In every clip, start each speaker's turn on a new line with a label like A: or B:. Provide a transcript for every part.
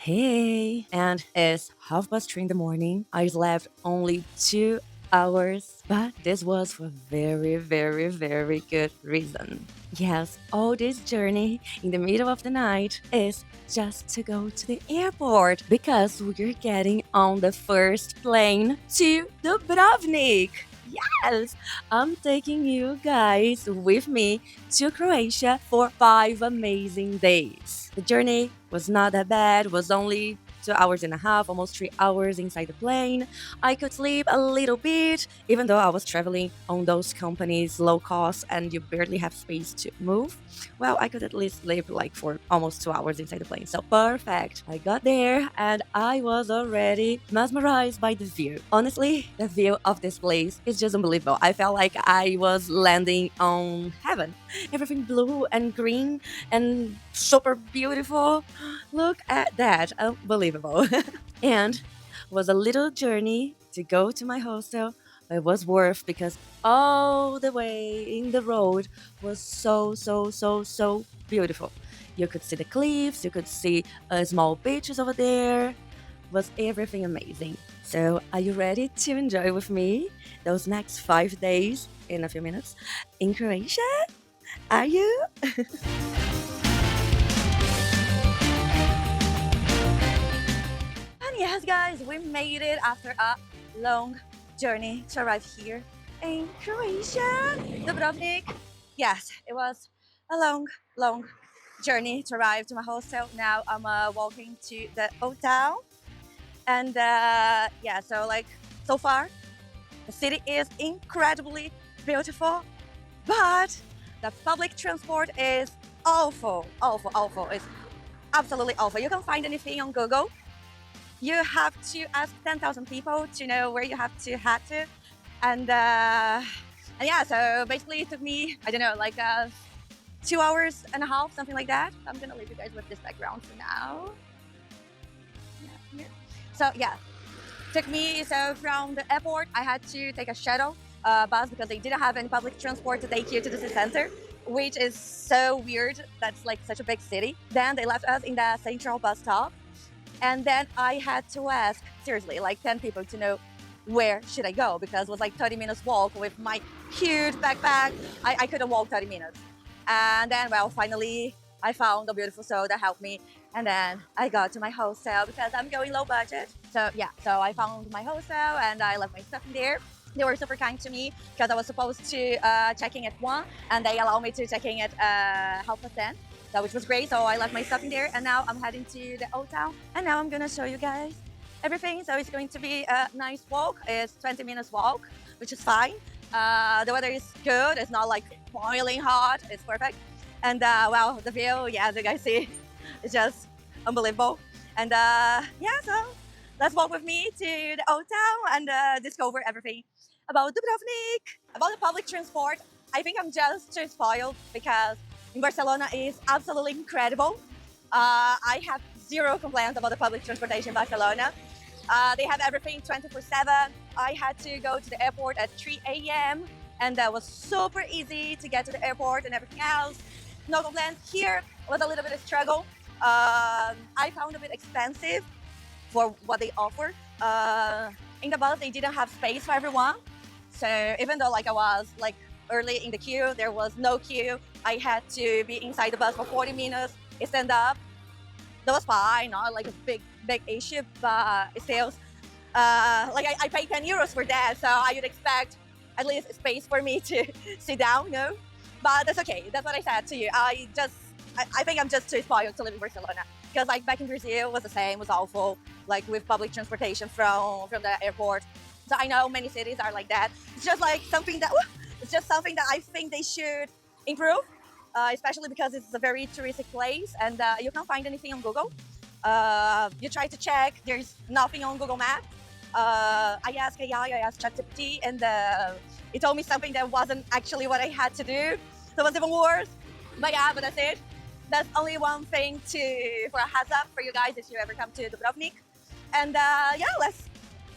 A: Hey, and it's 3:30 in the morning. I slept only 2 hours, but this was for very good reason. Yes, all this journey in the middle of the night is just to go to the airport because we're getting on the first plane to Dubrovnik. Yes, I'm taking you guys with me to Croatia for 5 amazing days. The journey was not that bad, was only 2 hours and a half, almost 3 hours inside the plane. I could sleep a little bit, even though I was traveling on those companies low cost and you barely have space to move. Well, I could at least sleep like for almost 2 hours inside the plane. So perfect. I got there and I was already mesmerized by the view. Honestly, the view of this place is just unbelievable. I felt like I was landing on heaven. Everything blue and green and super beautiful. Look at that. Unbelievable. And was a little journey to go to my hostel, but it was worth because all the way in the road was so beautiful. You could see the cliffs, you could see small beaches over there. Was everything amazing. So, are you ready to enjoy with me those next 5 days in a few minutes in Croatia? Are you? And yes, guys, we made it after a long journey to arrive here in Croatia, Dubrovnik. Yes, it was a long journey to arrive to my hostel. Now I'm walking to the hotel. And yeah, so like so far, the city is incredibly beautiful, but the public transport is awful. It's absolutely awful. You can find anything on Google. You have to ask 10,000 people to know where you have to head to. And yeah, so basically it took me, I don't know, like 2 hours and a half, something like that. I'm gonna leave you guys with this background for now. Yeah, here. So yeah, took me, so from the airport, I had to take a shuttle bus because they didn't have any public transport to take you to the city center, which is so weird. That's like such a big city. Then they left us in the central bus stop. And then I had to ask, seriously, like 10 people to know where should I go because it was like 30 minutes walk with my huge backpack. I couldn't walk 30 minutes. And then, well, finally I found a beautiful soul that helped me. And then I got to my hostel because I'm going low budget. So yeah, so I found my hostel and I left my stuff in there. They were super kind to me because I was supposed to check in at 1 and they allowed me to check in at 10:30. So which was great. So I left my stuff in there and now I'm heading to the hotel and now I'm gonna show you guys everything. So it's going to be a nice walk. It's 20 minutes walk, which is fine. The weather is good. It's not like boiling hot. It's perfect. And well, the view, yeah, as you guys see, it's just unbelievable. And yeah, so let's walk with me to the hotel and discover everything about Dubrovnik. About the public transport, I think I'm just too spoiled because in Barcelona is absolutely incredible. I have zero complaints about the public transportation in Barcelona. They have everything 24/7. I had to go to the airport at 3 a.m. and that was super easy to get to the airport and everything else. No complaints. Here was a little bit of struggle. I found a bit expensive for what they offer. In the bus, they didn't have space for everyone. So even though like I was like early in the queue, there was no queue. I had to be inside the bus for 40 minutes, stand up. That was fine, not like a big issue, but it still, like I paid 10 euros for that, so I would expect at least space for me to sit down, no? But that's okay. That's what I said to you. I think I'm just too spoiled to live in Barcelona because like back in Brazil was the same, was awful, like with public transportation from the airport. So I know many cities are like that. It's just like something that it's just something that I think they should improve, especially because it's a very touristic place and you can't find anything on Google. You try to check, there's nothing on Google Maps. I asked AI, I asked ChatGPT, and it told me something that wasn't actually what I had to do. So it was even worse. But yeah, but that's it. That's only one thing for a heads up for you guys if you ever come to Dubrovnik. And yeah,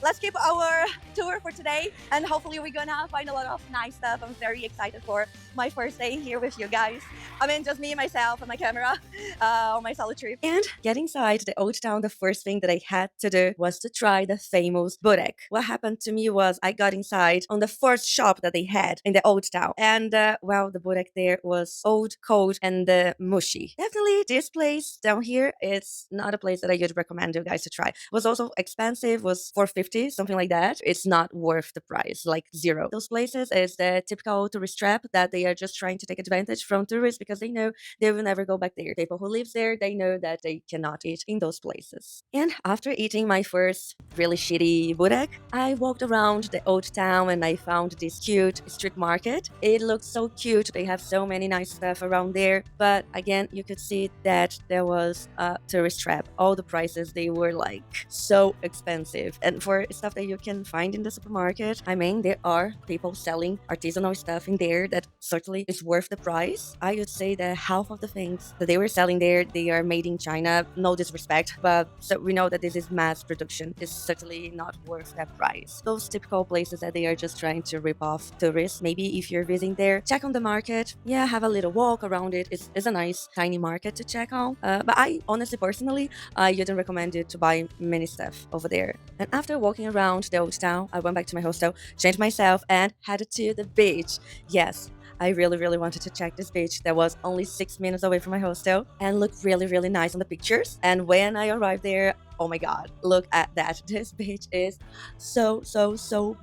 A: let's keep our tour for today, and hopefully we're gonna find a lot of nice stuff. I'm very excited for my first day here with you guys. I mean, just me, myself, and my camera on my solo trip. And getting inside the old town, the first thing that I had to do was to try the famous burek. What happened to me was I got inside on the first shop that they had in the old town, and well, the burek there was old, cold, and mushy. Definitely, this place down here, it's not a place that I would recommend you guys to try. It was also expensive, was $4.50, something like that. It's not worth the price, like zero. Those places is the typical tourist trap that they are just trying to take advantage from tourists because they know they will never go back there. People who live there, they know that they cannot eat in those places. And after eating my first really shitty burek, I walked around the old town and I found this cute street market. It looks so cute. They have so many nice stuff around there. But again, you could see that there was a tourist trap. All the prices, they were like so expensive. And for stuff that you can find in the supermarket, I mean, there are people selling artisanal stuff in there that certainly is worth the price. I would say that half of the things that they were selling there, they are made in China. No disrespect, but so we know that this is mass production. It's certainly not worth that price. Those typical places that they are just trying to rip off tourists. Maybe if you're visiting there, check on the market. Yeah, have a little walk around it. It's a nice tiny market to check on. But I honestly, personally, I wouldn't recommend you to buy many stuff over there. And after walking around the old town, I went back to my hostel, changed myself, and headed to the beach. Yes, I really wanted to check this beach that was only 6 minutes away from my hostel and looked really nice on the pictures. And when I arrived there, oh my god, look at that. This beach is so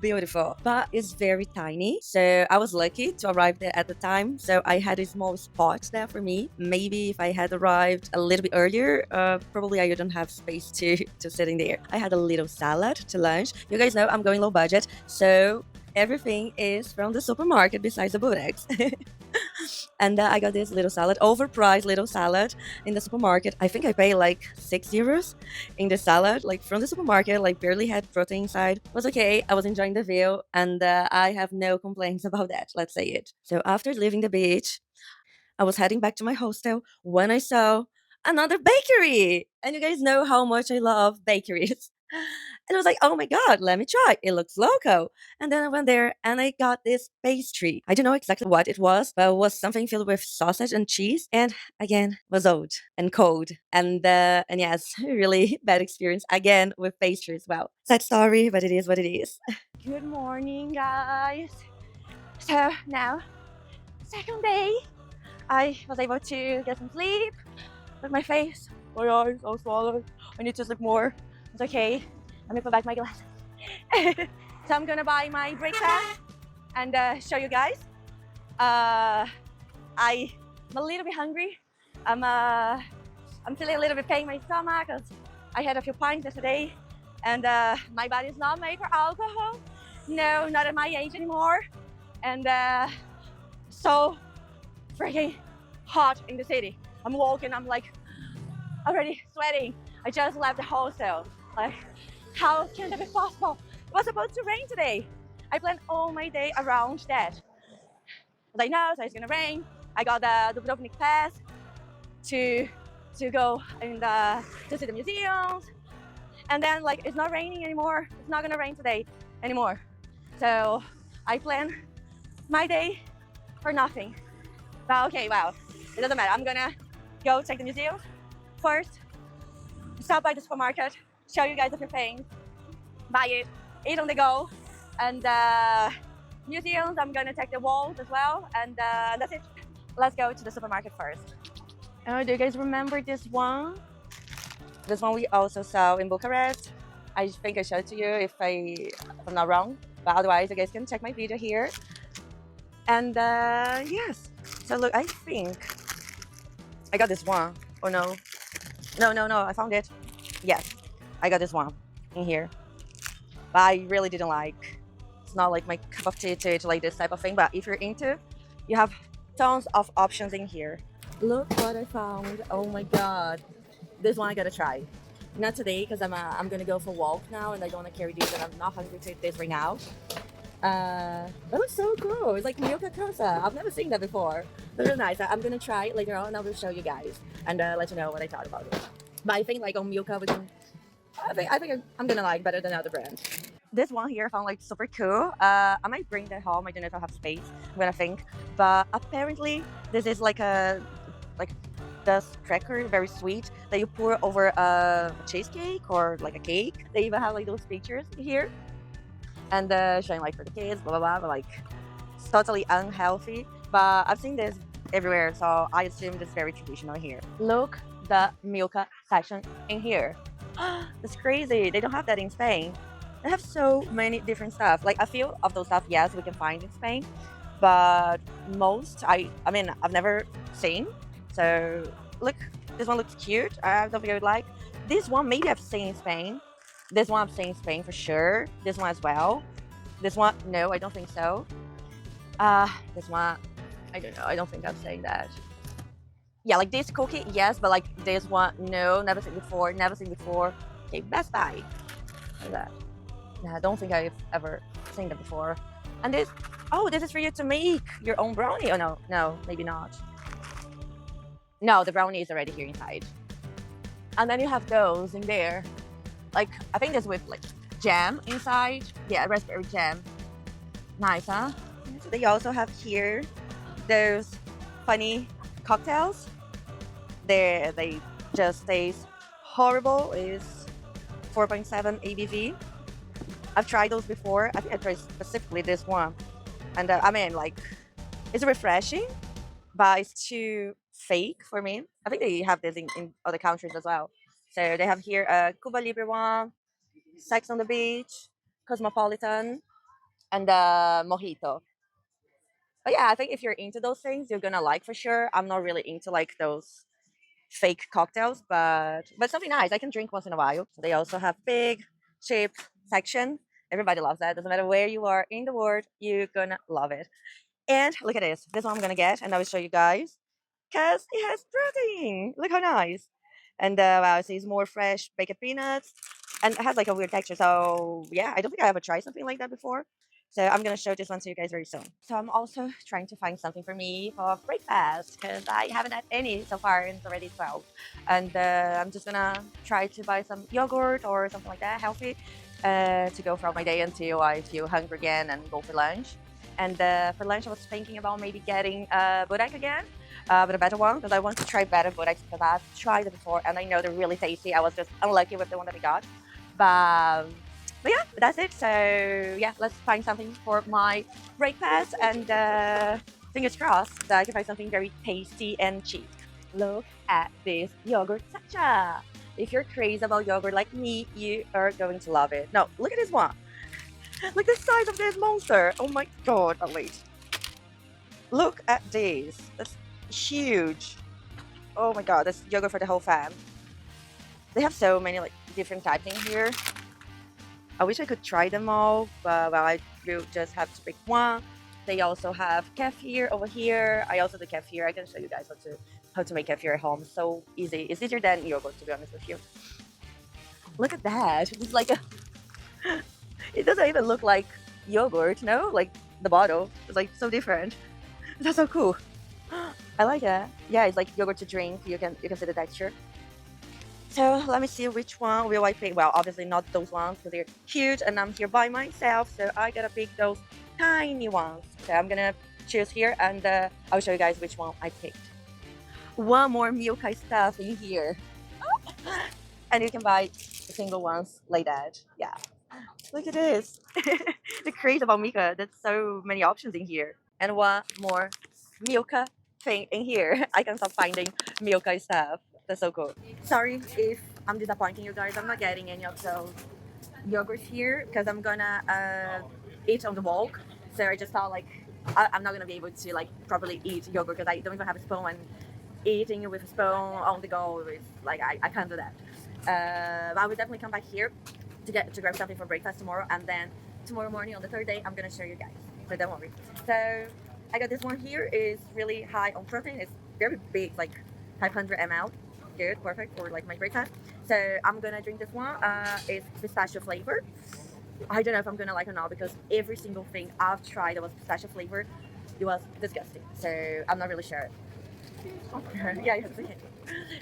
A: beautiful, but it's very tiny. So I was lucky to arrive there at the time. So I had a small spot there for me. Maybe if I had arrived a little bit earlier, probably I wouldn't have space to sit in there. I had a little salad to lunch. You guys know I'm going low budget, so everything is from the supermarket besides the bureks. And I got this little salad, overpriced little salad in the supermarket. I think I paid like €6 in the salad, like from the supermarket, like barely had protein inside. It was okay. I was enjoying the view and I have no complaints about that. Let's say it. So after leaving the beach, I was heading back to my hostel when I saw another bakery. And you guys know how much I love bakeries. And I was like, oh my god, let me try. It looks local. And then I went there and I got this pastry. I don't know exactly what it was, but it was something filled with sausage and cheese. And again, was old and cold. And yes, really bad experience again with pastry as well. Sad story, but it is what it is. Good morning, guys. So now, second day, I was able to get some sleep. With my face, my eyes all swollen. I need to sleep more. It's okay. Let me put back my glasses. So I'm gonna buy my breakfast and show you guys. I'm a little bit hungry. I'm feeling a little bit pain in my stomach because I had a few pints yesterday, and my body is not made for alcohol. No, not at my age anymore. And so freaking hot in the city. I'm walking, I'm like already sweating. I just left the hostel. Like, how can that be possible? It was supposed to rain today. I planned all my day around that. As I know, so it's gonna rain. I got the Dubrovnik pass to go and to see the museums. And then like it's not raining anymore. It's not gonna rain today anymore. So I planned my day for nothing. But okay, wow, it doesn't matter. I'm gonna go check the museum first, stop by the supermarket, show you guys a few things, buy it, eat on the go, and museums, I'm gonna check the walls as well, and that's it. Let's go to the supermarket first. Oh, do you guys remember this one? This one we also saw in Bucharest. I think I showed it to you if I'm not wrong, but otherwise you guys can check my video here. And yes, so look, I think I got this one. Oh no, no, I found it. Yes, I got this one in here, but I really didn't like. It's not like my cup of tea to like this type of thing, but if you're into, you have tons of options in here. Look what I found. Oh my god, this one I gotta try. Not today because I'm gonna go for a walk now and I don't want to carry these and I'm not hungry to eat this right now. That looks so cool. It's like Milka Cosa. I've never seen that before. But really nice. I'm gonna try it later on and I will show you guys and let you know what I thought about it. But I think like on Milka we can I think I'm gonna like better than other brands. This one here I found like super cool. I might bring that home. I don't know if I have space. I'm gonna think, but apparently this is like dust cracker, very sweet that you pour over a cheesecake or like a cake. They even have like those pictures here and showing like for the kids, blah blah blah. But like it's totally unhealthy. But I've seen this everywhere, so I assume this is very traditional here. Look the Milka section in here. That's crazy. They don't have that in Spain. They have so many different stuff. Like a few of those stuff, yes, we can find in Spain, but most I mean I've never seen. So look, this one looks cute. I don't think I would like. This one maybe I've seen in Spain. This one I've seen in Spain for sure. This one as well. This one, no, I don't think so. This one, I don't know. I don't think I'm saying that. Yeah, like this cookie, yes, but like this one, no, never seen before, never seen before. Okay, Best Buy. Like that. Yeah, I don't think I've ever seen that before. And this, oh, this is for you to make your own brownie. Oh no, no, maybe not. No, the brownie is already here inside. And then you have those in there. Like, I think there's with like jam inside. Yeah, raspberry jam. Nice, huh? So they also have here those funny cocktails. They just taste horrible. Is 4.7 ABV. I've tried those before. I think I tried specifically this one, and I mean, like, it's refreshing, but it's too fake for me. I think they have this in other countries as well. So they have here a Cuba Libre one, Sex on the Beach, Cosmopolitan, and Mojito. But yeah, I think if you're into those things, you're gonna like for sure. I'm not really into like those fake cocktails, but something nice. I can drink once in a while. So they also have big, cheap section. Everybody loves that. Doesn't matter where you are in the world, you're gonna love it. And look at this. This one I'm gonna get, and I will show you guys because it has protein. Look how nice. And wow, it says more fresh baked peanuts, and it has like a weird texture. So yeah, I don't think I ever tried something like that before. So I'm gonna show this one to you guys very soon. So I'm also trying to find something for me for breakfast because I haven't had any so far, and it's already 12. And I'm just gonna try to buy some yogurt or something like that, healthy, to go throughout my day until I feel hungry again and go for lunch. And for lunch, I was thinking about maybe getting burek again, but a better one because I want to try better bureks because I've tried it before and I know they're really tasty. I was just unlucky with the one that I got. But yeah, that's it. So yeah, let's find something for my breakfast and fingers crossed that I can find something very tasty and cheap. Look at this yogurt sacha. If you're crazy about yogurt like me, you are going to love it. No, look at this one. Look the size of this monster. Oh my god. Oh wait. Look at this. That's huge. Oh my god, that's yogurt for the whole fam. They have so many like different types in here. I wish I could try them all, but well, I will just have to pick one. They also have kefir over here. I also do kefir. I can show you guys how to make kefir at home. So easy. It's easier than yogurt, to be honest with you. Look at that. It's like a it doesn't even look like yogurt, no? Like the bottle. It's like so different. That's so cool. I like it. Yeah, it's like yogurt to drink. You can see the texture. So let me see which one will I pick. Well, obviously not those ones because they're huge and I'm here by myself. So I gotta pick those tiny ones. So I'm gonna choose here and I'll show you guys which one I picked. One more Milka stuff in here. And you can buy single ones like that. Yeah. Look at this. The craze about Milka. There's so many options in here. And one more Milka thing in here. I can stop finding Milka stuff. That's so cool. Sorry if I'm disappointing you guys. I'm not getting any of those yogurts here because I'm gonna eat on the walk. So I just thought like I'm not gonna be able to like properly eat yogurt because I don't even have a spoon, and eating with a spoon on the go is like I can't do that. But I will definitely come back here to grab something for breakfast tomorrow, and then tomorrow morning on the third day I'm gonna show you guys. So don't worry. So I got this one here. Is really high on protein. It's very big, like 500 ml. Good, perfect for like my breakfast. So I'm gonna drink this one. It's pistachio flavor. I don't know if I'm gonna like it or not because every single thing I've tried that was pistachio flavor, it was disgusting. So I'm not really sure. Yeah, you have to say it.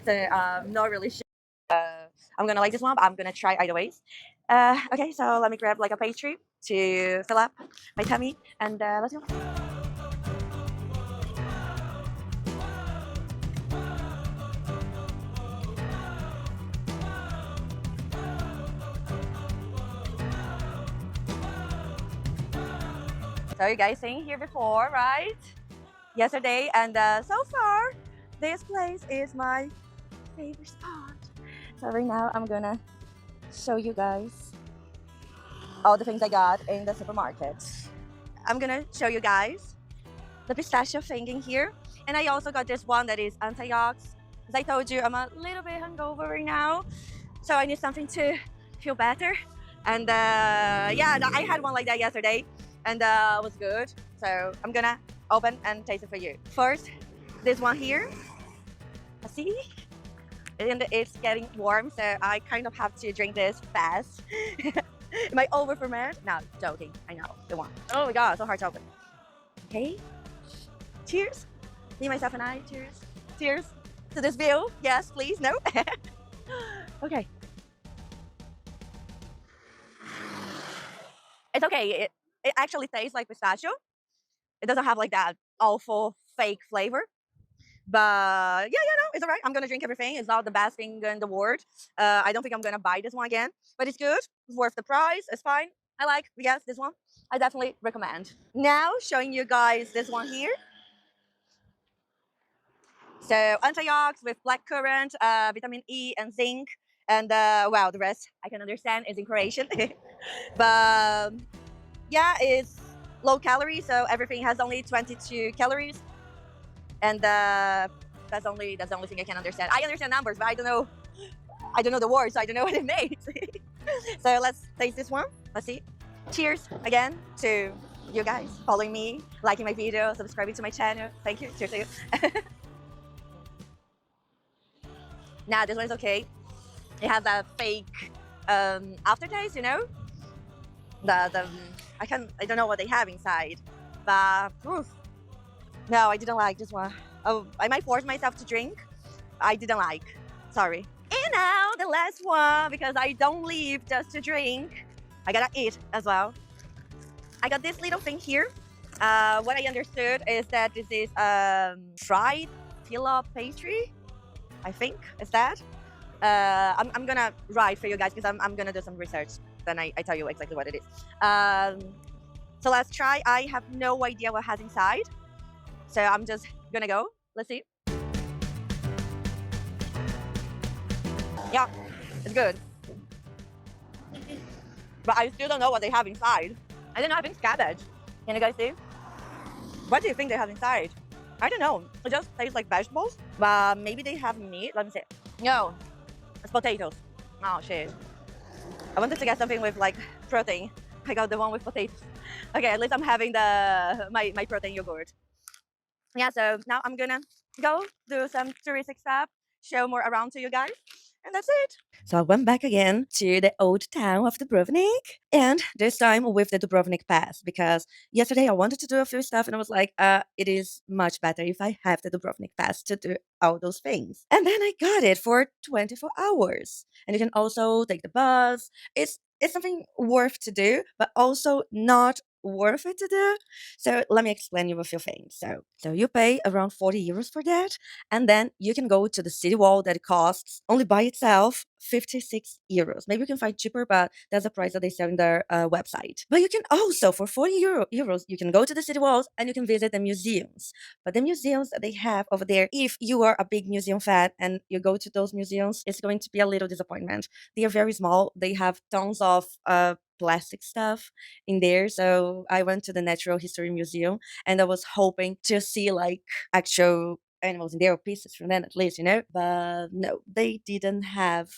A: So not really sure. I'm gonna like this one, but I'm gonna try either ways. Okay, so let me grab like a pastry to fill up my tummy, and let's go. So you guys seen here before, right? Yesterday, and so far, this place is my favorite spot. So right now, I'm gonna show you guys all the things I got in the supermarket. I'm gonna show you guys the pistachio thing in here, and I also got this one that is antioxidant. As I told you, I'm a little bit hungover right now, so I need something to feel better. And yeah, I had one like that yesterday, and it was good. So I'm gonna open and taste it for you. First, this one here. See? And it's getting warm, so I kind of have to drink this fast. Am I over ferment? No, joking. I know the one. Oh my god, so hard to open. Okay. Cheers. Me, myself, and I. Cheers. Cheers to this view. Yes, please. No. Okay. It's okay. It actually tastes like pistachio. It doesn't have like that awful fake flavor. But yeah, no, it's all right. I'm gonna drink everything. It's not the best thing in the world. I don't think I'm gonna buy this one again, but it's good. It's worth the price. It's fine. I like, yes, this one. I definitely recommend. Now showing you guys this one here. So antioxidants with blackcurrant, vitamin E and zinc, and wow, the rest I can understand is in Croatian. But yeah, it's low calorie, so everything has only 22 calories, and that's the only thing I can understand. I understand numbers, but I don't know the words, so I don't know what it makes. So let's taste this one. Let's see. Cheers again to you guys following me, liking my video, subscribing to my channel. Thank you. Cheers to you. Now this one is okay. It has a fake aftertaste, you know. I don't know what they have inside, but oof. No, I didn't like this one. Oh, I might force myself to drink. I didn't like. Sorry. And now the last one, because I don't leave just to drink. I gotta eat as well. I got this little thing here. What I understood is that this is fried pilaf pastry. I think is that. I'm gonna write for you guys because I'm gonna do some research. Then I tell you exactly what it is. So let's try. I have no idea what has inside. So I'm just gonna go. Let's see. Yeah, it's good. But I still don't know what they have inside. I don't know, I think it's cabbage. Can you guys see? What do you think they have inside? I don't know. It just tastes like vegetables. But maybe they have meat. Let me see. No, it's potatoes. Oh shit. I wanted to get something with like protein. I got the one with potatoes. Okay, at least I'm having my protein yogurt. Yeah, so now I'm gonna go do some touristic stuff, show more around to you guys, and that's it. So I went back again to the old town of Dubrovnik, and this time with the Dubrovnik pass, because yesterday I wanted to do a few stuff and I was like, it is much better if I have the Dubrovnik pass to do all those things. And then I got it for 24 hours. And you can also take the bus. It's something worth to do, but also not worth it to do. So let me explain you a few things. So you pay around 40 euros for that, and then you can go to the city wall that costs only by itself 56 euros. Maybe you can find cheaper, but that's the price that they sell in their website. But you can also, for 40 euros, you can go to the city walls and you can visit the museums. But the museums that they have over there, if you are a big museum fan and you go to those museums, it's going to be a little disappointment. They are very small. They have tons of plastic stuff in there. So I went to the Natural History Museum and I was hoping to see like actual animals in there, or pieces from them at least, you know. But no, they didn't have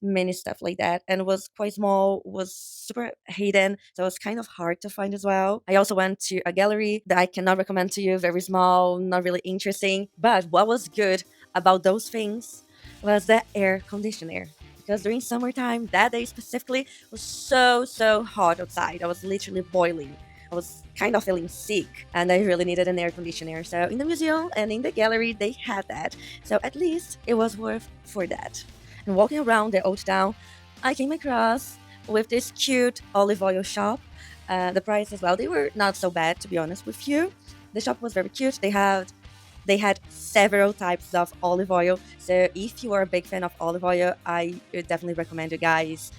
A: many stuff like that, and it was quite small, was super hidden, so it was kind of hard to find as well. I also went to a gallery that I cannot recommend to you, very small, not really interesting. But what was good about those things was the air conditioner, because during summertime, that day specifically, was so hot outside. I was literally boiling. I was kind of feeling sick and I really needed an air conditioner. So in the museum and in the gallery, they had that. So at least it was worth for that. And walking around the old town, I came across with this cute olive oil shop. The price as well, they were not so bad, to be honest with you. The shop was very cute. They had several types of olive oil. So if you are a big fan of olive oil, I would definitely recommend you guys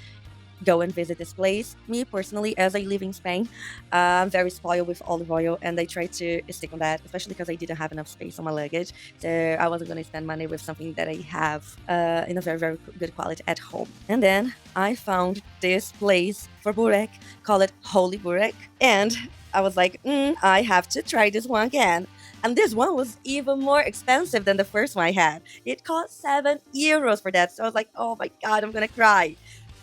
A: go and visit this place. Me personally, as I live in Spain, I'm very spoiled with olive oil, and I try to stick on that, especially because I didn't have enough space on my luggage. So I wasn't going to spend money with something that I have in a very, very good quality at home. And then I found this place for burek called Holy Burek, and I was like, I have to try this one again. And this one was even more expensive than the first one I had. It cost €7 for that. So I was like, oh my god, I'm gonna cry.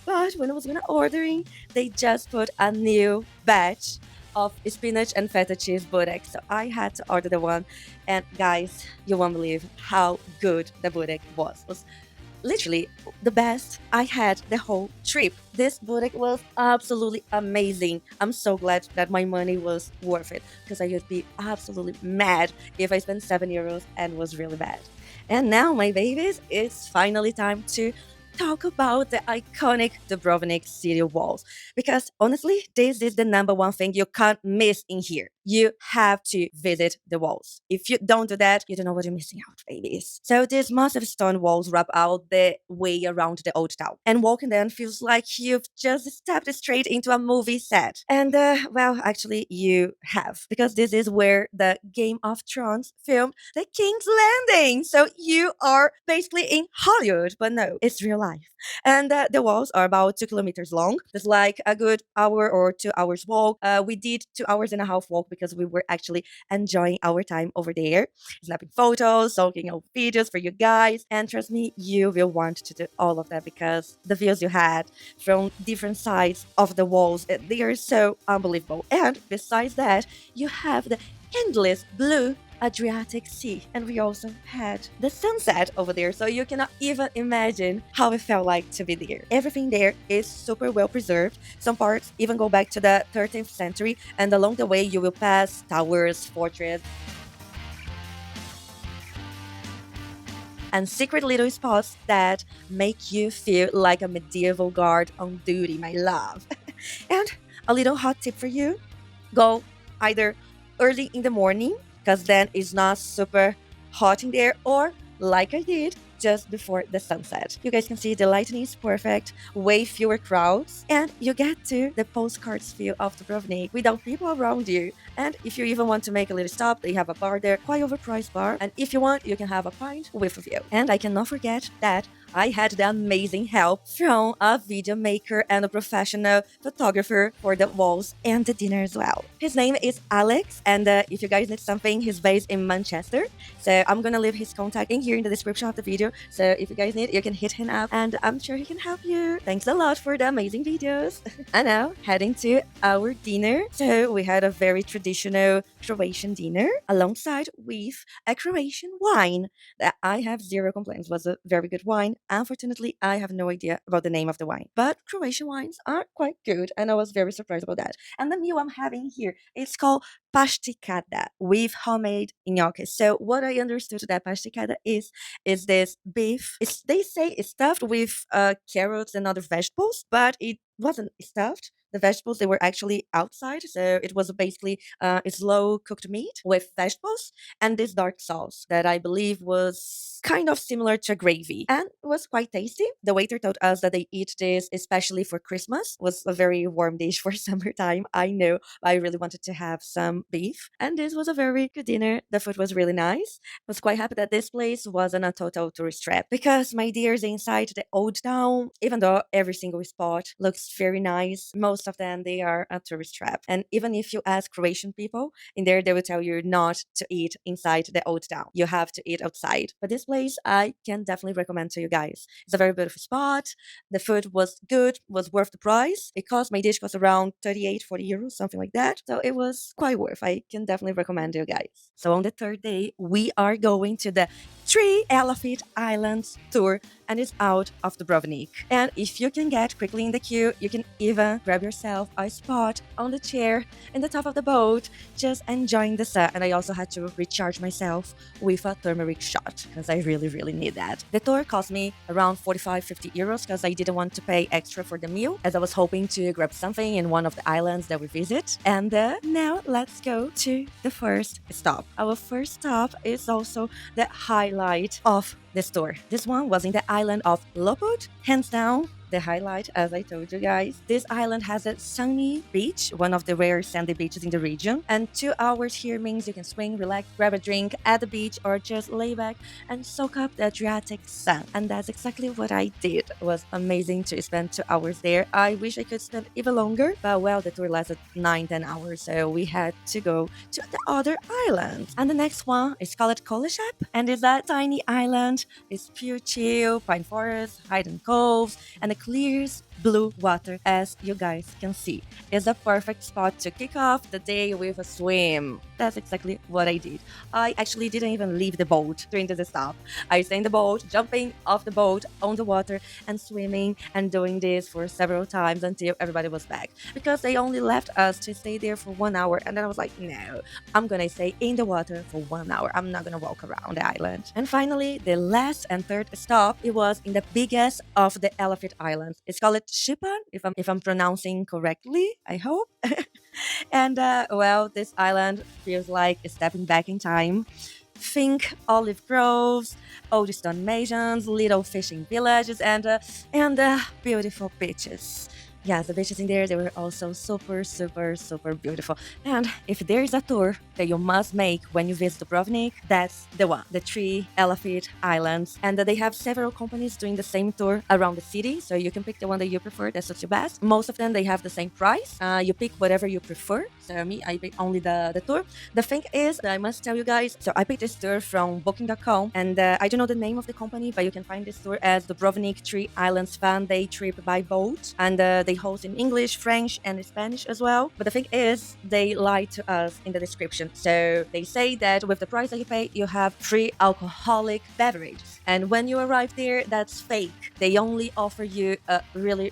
A: But when I was gonna ordering, they just put a new batch of spinach and feta cheese burek. So I had to order the one. And guys, you won't believe how good the burek was. It was literally the best I had the whole trip. This burek was absolutely amazing. I'm so glad that my money was worth it, because I would be absolutely mad if I spent €7 and was really bad. And now, my babies, it's finally time to talk about the iconic Dubrovnik city walls. Because honestly, this is the number one thing you can't miss in here. You have to visit the walls. If you don't do that, you don't know what you're missing out, babies. So these massive stone walls wrap out the way around the old town. And walking them feels like you've just stepped straight into a movie set. And well, actually you have. Because this is where the Game of Thrones filmed The King's Landing. So you are basically in Hollywood, but no, it's real life. And the walls are about 2 kilometers long. It's like a good hour or 2 hours walk. We did 2 hours and a half walk because we were actually enjoying our time over there, snapping photos, soaking out videos for you guys. And trust me, you will want to do all of that because the views you had from different sides of the walls, they are so unbelievable. And besides that, you have the endless blue Adriatic Sea, and we also had the sunset over there, so you cannot even imagine how it felt like to be there. Everything there is super well preserved. Some parts even go back to the 13th century, and along the way you will pass towers, fortresses, and secret little spots that make you feel like a medieval guard on duty, my love. And a little hot tip for you: go either early in the morning, because then it's not super hot in there, or like I did, just before the sunset. You guys can see the lighting is perfect, way fewer crowds, and you get to the postcards feel of Dubrovnik without people around you. And if you even want to make a little stop, they have a bar there, quite overpriced bar, and if you want, you can have a pint with a view. And I cannot forget that I had the amazing help from a video maker and a professional photographer for the walls and the dinner as well. His name is Alex, and if you guys need something, he's based in Manchester. So I'm gonna leave his contact in here in the description of the video. So if you guys need, you can hit him up, and I'm sure he can help you. Thanks a lot for the amazing videos. And now, heading to our dinner. So we had a very traditional Croatian dinner alongside with a Croatian wine that I have zero complaints. Was a very good wine. Unfortunately, I have no idea about the name of the wine, but Croatian wines are quite good, and I was very surprised about that. And the meal I'm having here is called pasticada with homemade gnocchi. So what I understood that pasticada is this beef. They say it's stuffed with carrots and other vegetables, but it wasn't stuffed. The vegetables, they were actually outside, so it was basically slow cooked meat with vegetables and this dark sauce that I believe was kind of similar to gravy and was quite tasty. The waiter told us that they eat this especially for Christmas. It was a very warm dish for summertime. I know, I really wanted to have some beef, and this was a very good dinner. The food was really nice. I was quite happy that this place wasn't a total tourist trap, because my dears, inside the old town, even though every single spot looks very nice, most of them, they are a tourist trap. And even if you ask Croatian people in there, they will tell you not to eat inside the old town. You have to eat outside. But this place I can definitely recommend to you guys. It's a very beautiful spot. The food was good, was worth the price. My dish cost around 38, 40 euros, something like that. So it was quite worth. I can definitely recommend you guys. So on the third day, we are going to the three Elaphiti Islands tour
B: and it's out of Dubrovnik. And if you can get quickly in the queue, you can even grab yourself a spot on the chair in the top of the boat, just enjoying the sun. And I also had to recharge myself with a turmeric shot because I really need that. The tour cost me around 45-50 euros because I didn't want to pay extra for the meal, as I was hoping to grab something in one of the islands that we visit. And now let's go to the first stop. Our first stop is also the highlight of the store. This one was in the island of Lapad, hands down the highlight, as I told you guys. This island has a sunny beach, one of the rare sandy beaches in the region, and 2 hours here means you can swing, relax, grab a drink at the beach, or just lay back and soak up the Adriatic sun. And that's exactly what I did. It was amazing to spend 2 hours there. I wish I could spend even longer, but well, the tour lasted 9-10 hours, so we had to go to the other island. And the next one is called Croatia, and it's a tiny island. It's pure chill, pine forest, hidden coves, and a clear blue water, as you guys can see. It's a perfect spot to kick off the day with a swim. That's exactly what I did. I actually didn't even leave the boat during the stop. I stayed in the boat, jumping off the boat on the water and swimming, and doing this for several times until everybody was back, because they only left us to stay there for 1 hour. And then I was like, no, I'm gonna stay in the water for 1 hour. I'm not gonna walk around the island. And finally, the last and third stop, it was in the biggest of the Elaphiti Islands. It's called Shipan, if I'm pronouncing correctly, I hope. And well, this island feels like stepping back in time. Think olive groves, old stone mansions, little fishing villages, and beautiful beaches. Yeah, the beaches in there, they were also super beautiful. And if there is a tour that you must make when you visit Dubrovnik, that's the one, the 3 Elaphiti Islands. And they have several companies doing the same tour around the city, so you can pick the one that you prefer, that suits you best. Most of them, they have the same price. You pick whatever you prefer. So me, I pick only the tour. The thing is, I must tell you guys, so I picked this tour from booking.com, and I don't know the name of the company, but you can find this tour as Dubrovnik 3 Islands Fan Day Trip by boat. And they host in English, French, and Spanish as well. But the thing is, they lie to us in the description. So they say that with the price that you pay, you have free alcoholic beverage. And when you arrive there, that's fake. They only offer you a really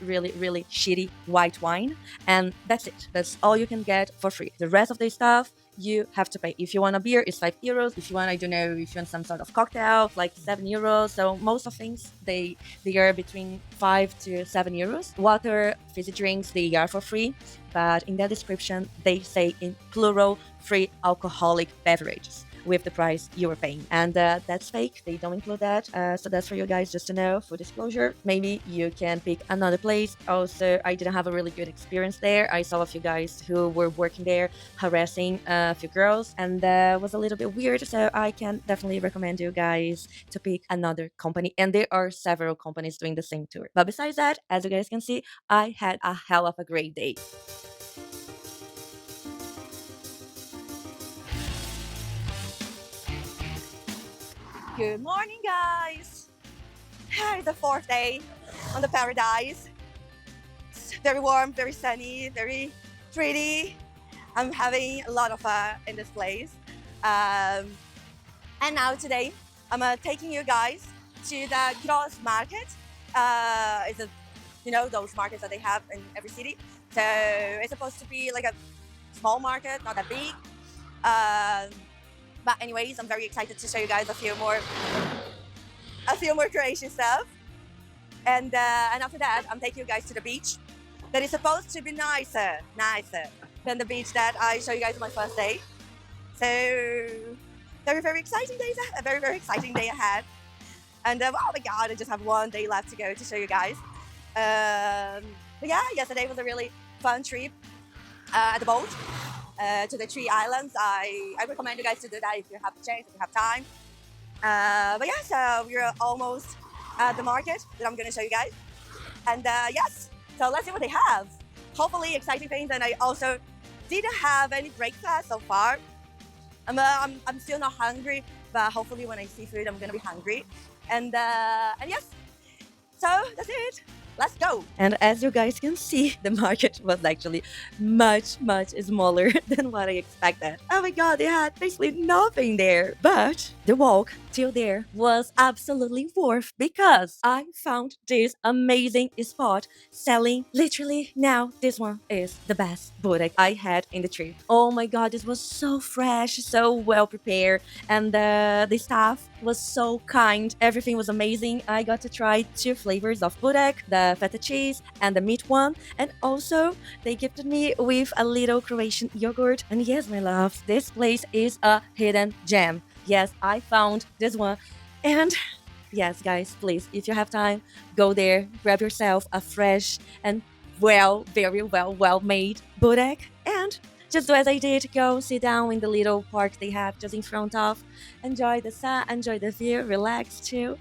B: shitty white wine, and that's it. That's all you can get for free. The rest of the stuff, you have to pay. If you want a beer, it's 5 euros. If you want, I don't know, if you want some sort of cocktail, like 7 euros. So most of things, they are between 5 to 7 euros. Water, fizzy drinks, they are for free. But in the description, they say in plural, free alcoholic beverages with the price you were paying. And that's fake. They don't include that. So that's for you guys just to know, for disclosure. Maybe you can pick another place. Also, I didn't have a really good experience there. I saw a few guys who were working there harassing a few girls, and that was a little bit weird. So I can definitely recommend you guys to pick another company. And there are several companies doing the same tour. But besides that, as you guys can see, I had a hell of a great day.
A: Good morning, guys. It's the 4th day on the paradise. It's very warm, very sunny, very pretty. I'm having a lot of fun in this place. And now today, I'm taking you guys to the Gruz market. It's those markets that they have in every city. So it's supposed to be like a small market, not that big. But anyways, I'm very excited to show you guys a few more Croatian stuff. And after that, I'm taking you guys to the beach that is supposed to be nicer than the beach that I show you guys on my first day. So very exciting days, a very exciting day ahead. And oh my god, I just have 1 day left to go to show you guys. But yeah, yesterday was a really fun trip at the boat. To the 3 islands. I recommend you guys to do that if you have the chance, if you have time. But yeah, so we're almost at the market that I'm going to show you guys. And yes, so let's see what they have. Hopefully exciting things. And I also didn't have any breakfast so far. I'm still not hungry, but hopefully when I see food, I'm going to be hungry. And yes, so that's it. Let's go.
B: And as you guys can see, the market was actually much smaller than what I expected. Oh my god, they had basically nothing there. But the walk till there was absolutely worth because I found this amazing spot selling literally now this one is the best bodega I had in the trip. Oh my god, this was so fresh, so well prepared, and the staff was so kind. Everything was amazing. I got to try 2 flavors of bodega, the feta cheese and the meat one, and also they gifted me with a little Croatian yogurt. And yes, my love, this place is a hidden gem. Yes, I found this one. And yes, guys, please, if you have time, go there, grab yourself a fresh and very well made bodega, and just do as I did, go sit down in the little park they have just in front of, enjoy the sun, enjoy the view, relax too,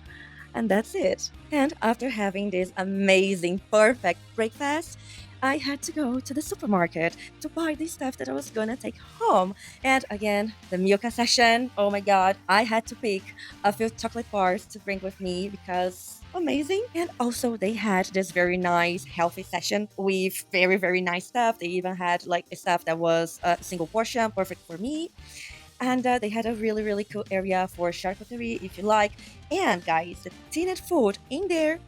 B: and that's it. And after having this amazing, perfect breakfast, I had to go to the supermarket to buy the stuff that I was gonna take home. And again, the Milka session, oh my god, I had to pick a few chocolate bars to bring with me because amazing. And also they had this very nice healthy session with very nice stuff. They even had like stuff that was a single portion, perfect for me. And they had a really cool area for charcuterie if you like. And guys, the tinted food in there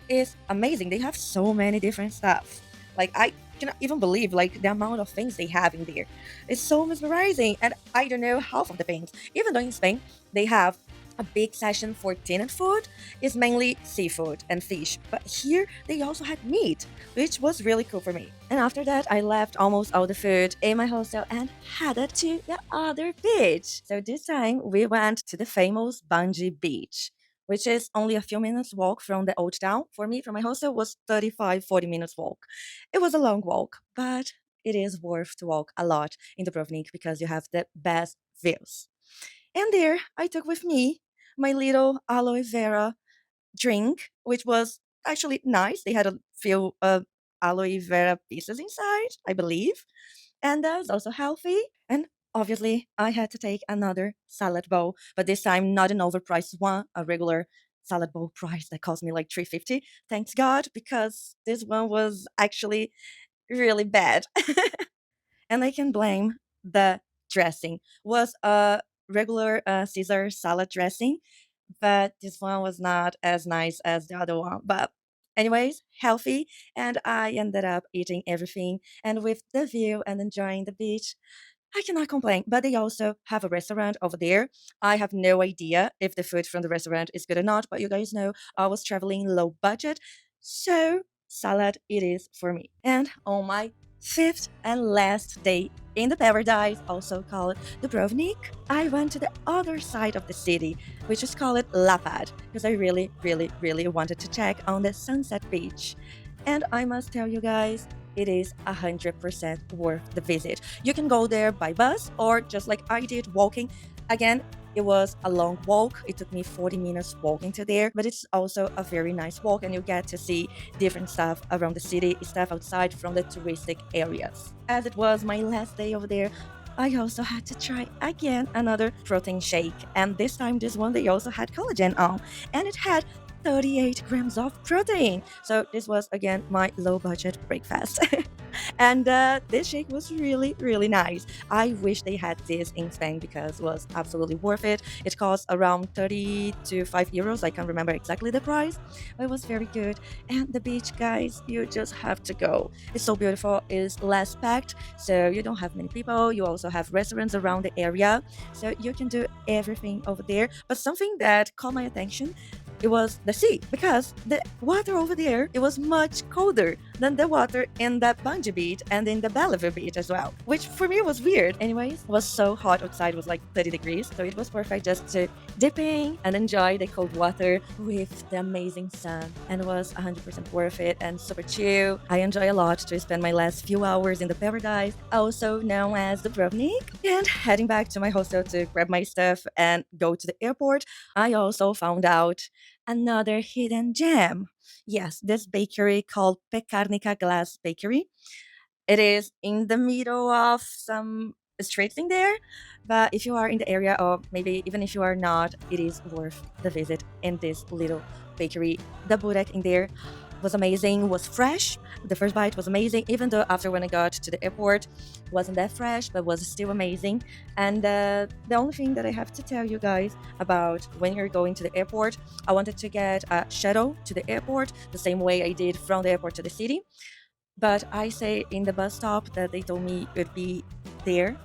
B: is amazing. They have so many different stuff. Like I cannot even believe like the amount of things they have in there. It's so mesmerizing, and I don't know half of the things. Even though in Spain they have a big section for tinted food, is mainly seafood and fish. But here they also had meat, which was really cool for me. And after that, I left almost all the food in my hostel and headed to the other beach. So this time we went to the famous Banje beach, which is only a few minutes walk from the old town. For me, from my hostel was 35-40 minutes walk. It was a long walk, but it is worth to walk a lot in Dubrovnik because you have the best views. And there I took with me my little aloe vera drink, which was actually nice. They had a few aloe vera pieces inside, I believe, and that was also healthy. And obviously, I had to take another salad bowl, but this time not an overpriced one, a regular salad bowl price that cost me like 350. Thanks God, because this one was actually really bad. And I can blame the dressing. Was a regular Caesar salad dressing, but this one was not as nice as the other one. But anyways, healthy, and I ended up eating everything. And with the view and enjoying the beach, I cannot complain. But they also have a restaurant over there. I have no idea if the food from the restaurant is good or not, but you guys know I was traveling low budget, so salad it is for me. And on my 5th and last day in the paradise, also called Dubrovnik, I went to the other side of the city, which is called Lapad, because I really wanted to check on the sunset beach. And I must tell you guys, it is 100% worth the visit. You can go there by bus or just like I did, walking. Again, it was a long walk. It took me 40 minutes walking to there, but it's also a very nice walk, and you get to see different stuff around the city, stuff outside from the touristic areas. As it was my last day over there, I also had to try again another protein shake, and this time this one they also had collagen on, and it had 38 grams of protein. So this was again my low budget breakfast. And this shake was really nice. I wish they had this in Spain because it was absolutely worth it. It cost around 30 to 5 euros. I can't remember exactly the price, but it was very good. And the beach, guys, you just have to go. It's so beautiful. It's less packed, so you don't have many people. You also have restaurants around the area, so you can do everything over there. But something that caught my attention, it was the sea, because the water over there, it was much colder than the water in that Banje beach and in the Bellevue beach as well, which for me was weird. Anyways, it was so hot outside, it was like 30 degrees, so it was perfect just to dip in and enjoy the cold water with the amazing sun, and it was 100% worth it and super chill. I enjoy a lot to spend my last few hours in the paradise, also known as Dubrovnik. And heading back to my hostel to grab my stuff and go to the airport, I also found out another hidden gem. Yes, this bakery called Pekarnica Glass Bakery. It is in the middle of some streets in there, but if you are in the area, or maybe even if you are not, it is worth the visit in this little bakery. The bodega in there, was amazing, was fresh. The first bite was amazing, even though after when I got to the airport, wasn't that fresh, but was still amazing. And the only thing that I have to tell you guys about when you're going to the airport, I wanted to get a shuttle to the airport, the same way I did from the airport to the city. But I say in the bus stop that they told me it would be there.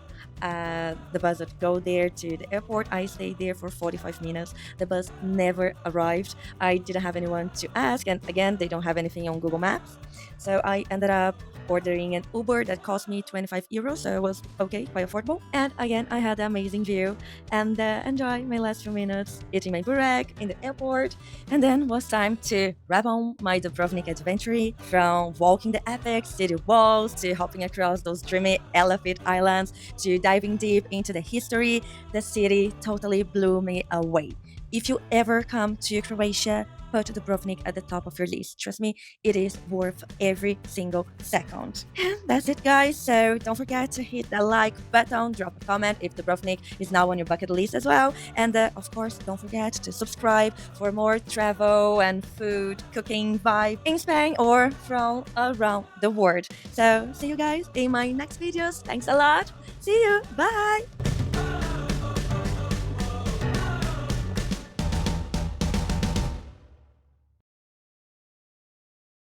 B: The bus would go there to the airport. I stayed there for 45 minutes. The bus never arrived. I didn't have anyone to ask, and again, they don't have anything on Google Maps. So I ended up ordering an Uber that cost me 25 euros, so it was okay, quite affordable. And again, I had an amazing view and enjoy my last few minutes eating my burek in the airport. And then was time to wrap on my Dubrovnik adventure, from walking the epic city walls to hopping across those dreamy Elaphiti islands to diving deep into the history. The city totally blew me away. If you ever come to Croatia, put Dubrovnik at the top of your list. Trust me, it is worth every single second. And that's it, guys. So don't forget to hit the like button, drop a comment if Dubrovnik is now on your bucket list as well. And of course, don't forget to subscribe for more travel and food cooking vibe in Spain or from around the world. So see you guys in my next videos. Thanks a lot. See you. Bye.